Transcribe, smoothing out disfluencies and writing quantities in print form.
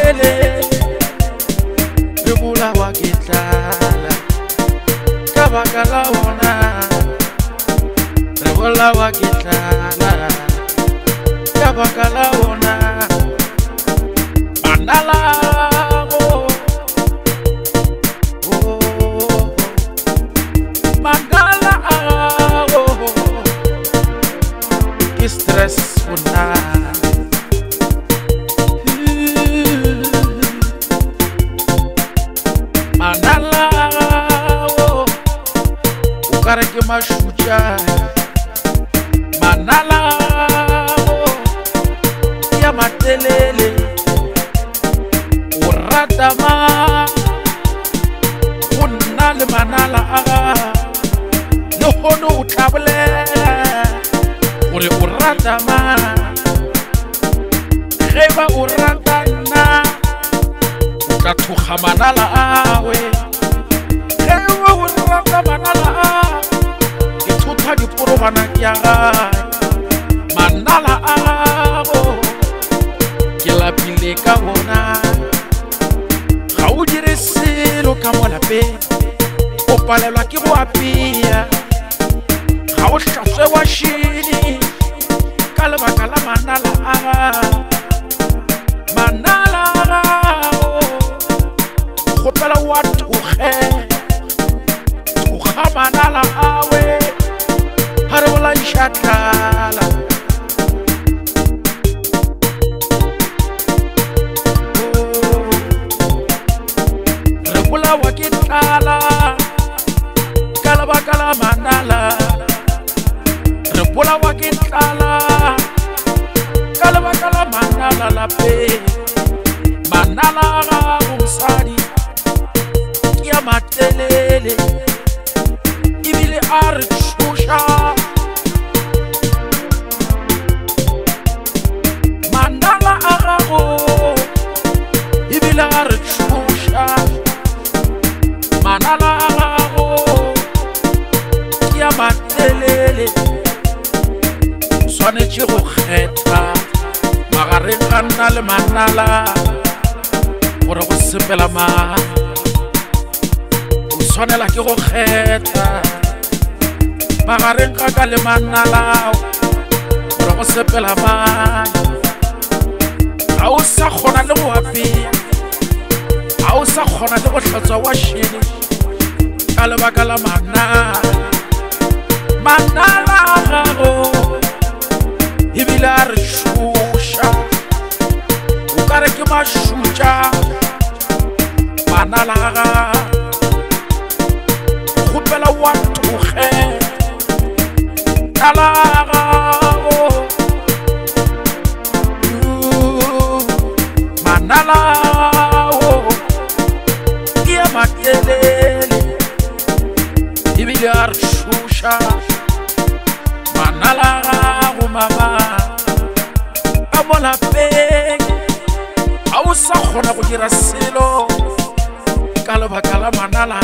matelele re bolawa ke tlala ka baka la ona re bolawa ke tlala ka baka la ona manala stress una manala ukare ke mashuja manala ya matelele urata ma unna le manala le hono utlabolela ore urata ma geba urata na ka thuga manala awe geba urata manala ke thutha diporogana ya manala ago ke lapile ka bona ga o dire selo ka mo lapeng o palelwa ke go apea ga o hlatswe wa shini ka lebaka la manala manala go pela wa thuge thuga manala awe ha re bola ishatlala re bola wa ke tlala ka lebaka la manala re bola wa ke tlala ka lebaka la manala lape manala ga mosadi ke ya matelele ebile a re tshosha manala a gago ebile a re tshosha manala a gago ke ya matelele swanetše go kgetha magareng ga nna le manala gore go sepela ma o swanela ke go kgetha magareng ga ka le manala gore go sepela ma ga o sa kgona le go apea ga o sa kgona le go hlatswa wa shene ka lebaka la manala manala gago ebile a re šoša o kare ke mašutša manala ga kgopela wa thuge tala gago manala ke ya matelele ebile a re šoša manala gago mama ka mo lapeng ga o sa kgona go dira selo ka lebaka la manala